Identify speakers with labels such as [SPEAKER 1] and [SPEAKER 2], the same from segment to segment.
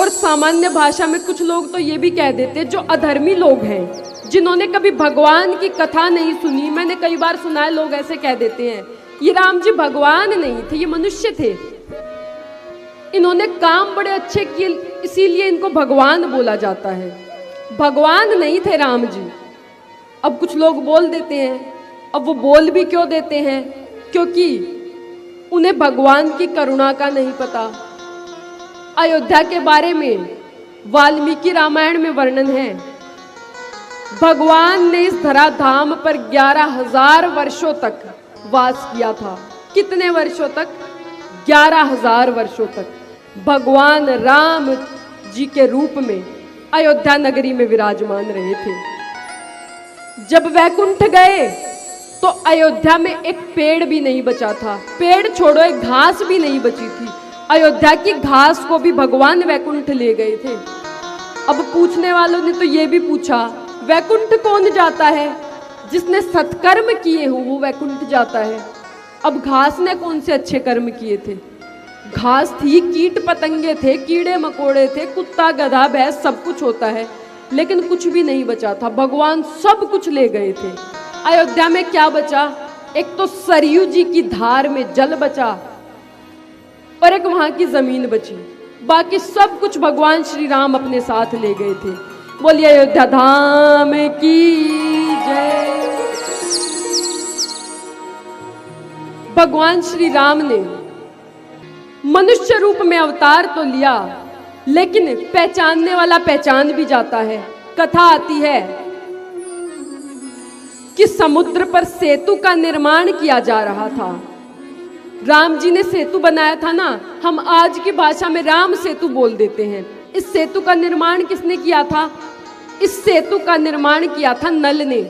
[SPEAKER 1] और सामान्य भाषा में कुछ लोग तो ये भी कह देते हैं, जो अधर्मी लोग हैं, जिन्होंने कभी भगवान की कथा नहीं सुनी, मैंने कई बार सुना है, लोग ऐसे कह देते हैं ये राम जी भगवान नहीं थे, ये मनुष्य थे, इन्होंने काम बड़े अच्छे किए इसीलिए इनको भगवान बोला जाता है। भगवान नहीं थे राम जी। अब कुछ लोग बोल देते हैं, अब वो बोल भी क्यों देते हैं? क्योंकि उन्हें भगवान की करुणा का नहीं पता। अयोध्या के बारे में वाल्मीकि रामायण में वर्णन है, भगवान ने इस धराधाम पर 11,000 वर्षों तक वास किया था। कितने वर्षों तक? 11,000 वर्षों तक भगवान राम जी के रूप में अयोध्या नगरी में विराजमान रहे थे। जब वैकुंठ गए तो अयोध्या में एक पेड़ भी नहीं बचा था, पेड़ छोड़ो एक घास भी नहीं बची थी। अयोध्या की घास को भी भगवान वैकुंठ ले गए थे। अब पूछने वालों ने तो ये भी पूछा, वैकुंठ कौन जाता है? जिसने सत्कर्म किए हो वो वैकुंठ जाता है। अब घास ने कौन से अच्छे कर्म किए थे? घास थी, कीट पतंगे थे, कीड़े मकोड़े थे, कुत्ता गधा भैंस सब कुछ होता है, लेकिन कुछ भी नहीं बचा था। भगवान सब कुछ ले गए थे। अयोध्या में क्या बचा? एक तो सरयू जी की धार में जल बचा और एक वहां की जमीन बची, बाकी सब कुछ भगवान श्री राम अपने साथ ले गए थे। बोलिए अयोध्या धाम की जय। भगवान श्री राम ने मनुष्य रूप में अवतार तो लिया, लेकिन पहचानने वाला पहचान भी जाता है। कथा आती है कि समुद्र पर सेतु का निर्माण किया जा रहा था। राम जी ने सेतु बनाया था ना, हम आज की भाषा में राम सेतु बोल देते हैं। इस सेतु का निर्माण किसने किया था? इस सेतु का निर्माण किया था नल ने।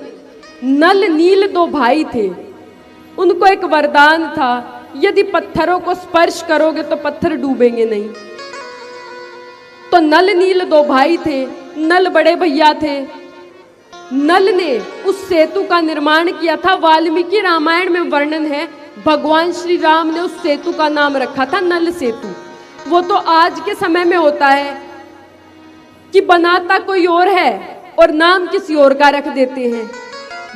[SPEAKER 1] नल नील दो भाई थे, उनको एक वरदान था, यदि पत्थरों को स्पर्श करोगे तो पत्थर डूबेंगे नहीं। तो नल नील दो भाई थे, नल बड़े भैया थे। नल ने उस सेतु का निर्माण किया था। वाल्मीकि रामायण में वर्णन है, भगवान श्री राम ने उस सेतु का नाम रखा था नल सेतु। वो तो आज के समय में होता है कि बनाता कोई और है और नाम किसी और का रख देते हैं।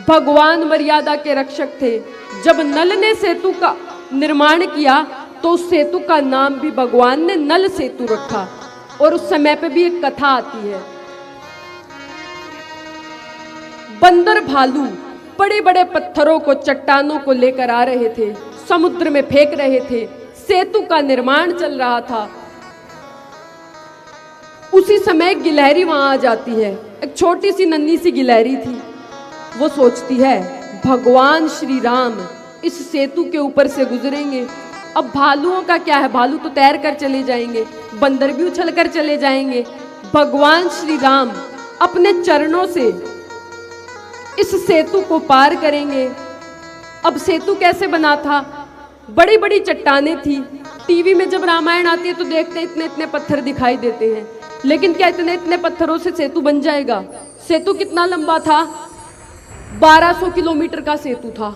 [SPEAKER 1] भगवान मर्यादा के रक्षक थे। जब नल ने सेतु का निर्माण किया तो उस सेतु का नाम भी भगवान ने नल सेतु रखा। और उस समय पे भी एक कथा आती है, बंदर भालू बड़े बड़े पत्थरों को, चट्टानों को लेकर आ रहे थे, समुद्र में फेंक रहे थे। सेतु का निर्माण चल रहा था। उसी समय गिलहरी वहां आ जाती है। एक छोटी सी नन्ही सी गिलहरी थी। वो सोचती है भगवान श्री राम इस सेतु के ऊपर से गुजरेंगे। अब भालुओं का क्या है, भालू तो तैर कर चले जाएंगे, बंदर भी उछल कर चले जाएंगे। भगवान श्री राम अपने चरणों से इस सेतु को पार करेंगे। अब सेतु कैसे बना था? बड़ी बड़ी चट्टानें थी। टीवी में जब रामायण आती है तो देखते इतने इतने पत्थर दिखाई देते हैं, लेकिन क्या इतने इतने पत्थरों से सेतु बन जाएगा? सेतु कितना लंबा था? 1200 किलोमीटर का सेतु था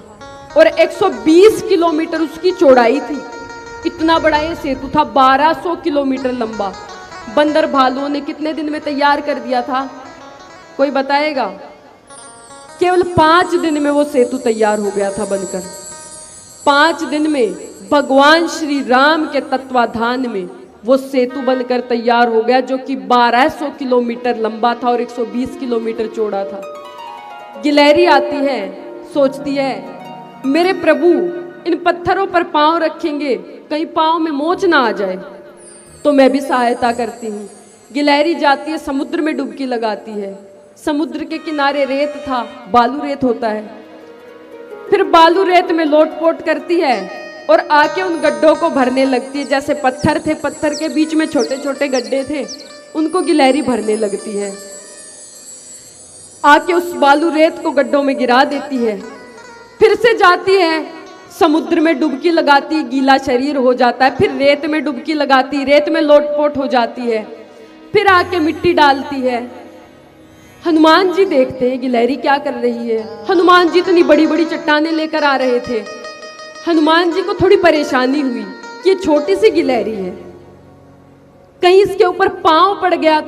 [SPEAKER 1] और 120 किलोमीटर उसकी चौड़ाई थी। इतना बड़ा ये सेतु था, 1200 किलोमीटर लंबा। बंदर भालुओं ने कितने दिन में तैयार कर दिया था? कोई बताएगा? केवल 5 दिन में वो सेतु तैयार हो गया था बनकर। 5 दिन में भगवान श्री राम के तत्वाधान में वो सेतु बनकर तैयार हो गया, जो कि 1200 किलोमीटर लंबा था और 120 किलोमीटर चौड़ा था। गिलहरी आती है, सोचती है मेरे प्रभु इन पत्थरों पर पांव रखेंगे, कहीं पांव में मोच ना आ जाए, तो मैं भी सहायता करती हूँ। गिलहरी जाती है, समुद्र में डुबकी लगाती है। समुद्र के किनारे रेत था, बालू रेत होता है। फिर बालू रेत में लोटपोट करती है और आके उन गड्ढों को भरने लगती है। जैसे पत्थर थे, पत्थर के बीच में छोटे छोटे गड्ढे थे, उनको गिलहरी भरने लगती है। आके उस बालू रेत को गड्ढों में गिरा देती है। फिर से जाती है, समुद्र में डुबकी लगाती, गीला शरीर हो जाता है। फिर रेत में डुबकी लगाती, रेत में लोटपोट हो जाती है। फिर आके मिट्टी डालती है। हनुमान जी देखते हैं गिलहरी क्या कर रही है। हनुमान जी इतनी बड़ी बड़ी चट्टानें लेकर आ रहे थे। हनुमान जी को थोड़ी परेशानी हुई कि ये छोटी सी गिलहरी है, कहीं इसके ऊपर पांव पड़ गया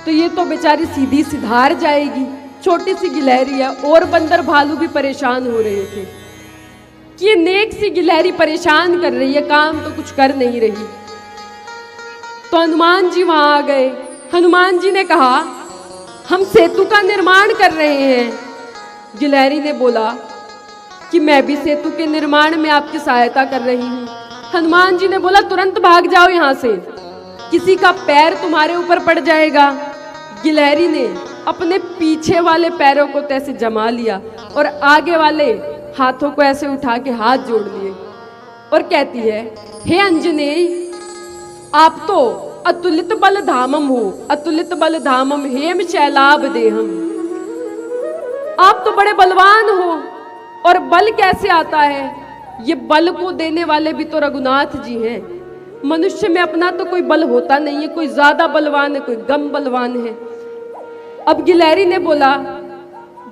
[SPEAKER 1] तो ये तो बेचारी सीधी सिधार जाएगी। छोटी सी गिलहरी है। और बंदर भालू भी परेशान हो रहे थे कि ये नेक सी गिलहरी परेशान कर रही है, काम तो कुछ कर नहीं रही। तो हनुमान जी वहां आ गए। हनुमान जी ने कहा, हम सेतु का निर्माण कर रहे हैं। गिलहरी ने बोला कि मैं भी सेतु के निर्माण में आपकी सहायता कर रही हूं। हनुमान जी ने बोला, तुरंत भाग जाओ यहां से, किसी का पैर तुम्हारे ऊपर पड़ जाएगा। गिलहरी ने अपने पीछे वाले पैरों को तैसे जमा लिया और आगे वाले हाथों को ऐसे उठा के हाथ जोड़ लिए और कहती है, हे अंजनेय, आप तो अतुलित बल धामम हो, अतुलित बल धामम हेम शैलाभ देहम। आप तो बड़े बलवान हो। और बल कैसे आता है? ये बल को देने वाले भी तो रघुनाथ जी हैं। मनुष्य में अपना तो कोई बल होता नहीं है, कोई ज्यादा बलवान है, कोई कम बलवान है। अब गिलहरी ने बोला,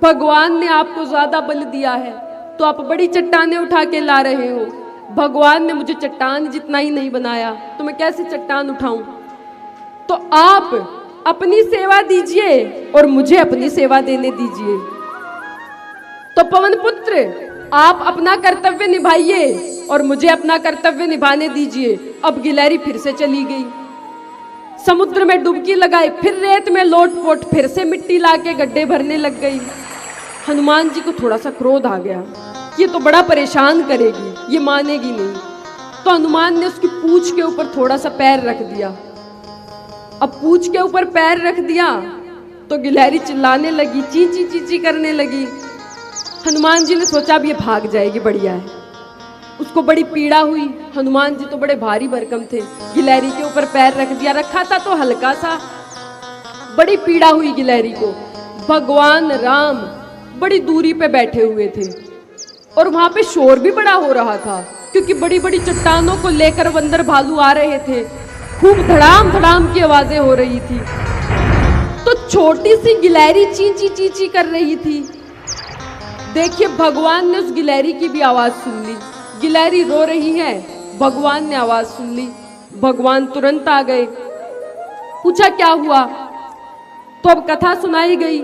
[SPEAKER 1] भगवान ने आपको ज्यादा बल दिया है तो आप बड़ी चट्टानें उठा के ला रहे हो। भगवान ने मुझे चट्टान जितना ही नहीं बनाया तो मैं कैसे चट्टान उठाऊं? तो आप अपनी सेवा दीजिए और मुझे अपनी सेवा देने दीजिए। तो पवन पुत्र, आप अपना कर्तव्य निभाइए और मुझे अपना कर्तव्य निभाने दीजिए। अब गिलहरी फिर से चली गई, समुद्र में डुबकी लगाई, फिर रेत में लोट-पोट, फिर से मिट्टी लाके गड्ढे भरने लग गई। हनुमान जी को थोड़ा सा क्रोध आ गया, ये तो बड़ा परेशान करेगी, ये मानेगी नहीं। तो हनुमान ने उसकी पूंछ के ऊपर थोड़ा सा पैर रख दिया। अब पूंछ के ऊपर पैर रख दिया तो गिलहरी चिल्लाने लगी, चींची चींची करने लगी। हनुमान जी ने सोचा अब ये भाग जाएगी, बढ़िया है। उसको बड़ी पीड़ा हुई। हनुमान जी तो बड़े भारी भरकम थे, गिलहरी के ऊपर पैर रख दिया, रखा था तो हल्का सा। बड़ी पीड़ा हुई गिलहरी को। भगवान राम बड़ी दूरी पे बैठे हुए थे और वहां पे शोर भी बड़ा हो रहा था क्योंकि बड़ी बड़ी चट्टानों को लेकर बंदर भालू आ रहे थे। खूब धड़ाम धड़ाम की आवाजें हो रही थी। तो छोटी सी गिलहरी चींची चींची कर रही थी। देखिए, भगवान ने उस गिलहरी की भी आवाज सुन ली। गिलहरी रो रही है, भगवान ने आवाज सुन ली। भगवान तुरंत आ गए, पूछा क्या हुआ? तो अब कथा सुनाई गई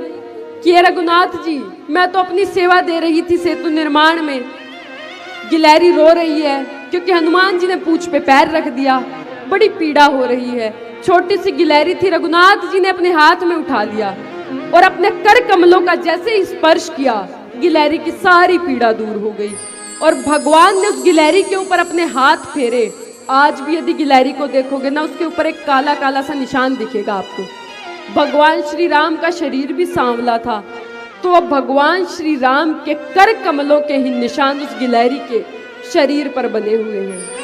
[SPEAKER 1] कि रघुनाथ जी, मैं तो अपनी सेवा दे रही थी सेतु निर्माण में, गिलहरी रो रही है क्योंकि हनुमान जी ने पूंछ पे पैर रख दिया, बड़ी पीड़ा हो रही है। छोटी सी गिलहरी थी, रघुनाथ जी ने अपने हाथ में उठा लिया और अपने कर कमलों का जैसे ही स्पर्श किया, गिलहरी की सारी पीड़ा दूर हो गई। और भगवान ने उस गिलहरी के ऊपर अपने हाथ फेरे। आज भी यदि गिलहरी को देखोगे ना, उसके ऊपर एक काला काला सा निशान दिखेगा आपको। भगवान श्री राम का शरीर भी सांवला था, तो अब भगवान श्री राम के कर कमलों के ही निशान उस गिलहरी के शरीर पर बने हुए हैं।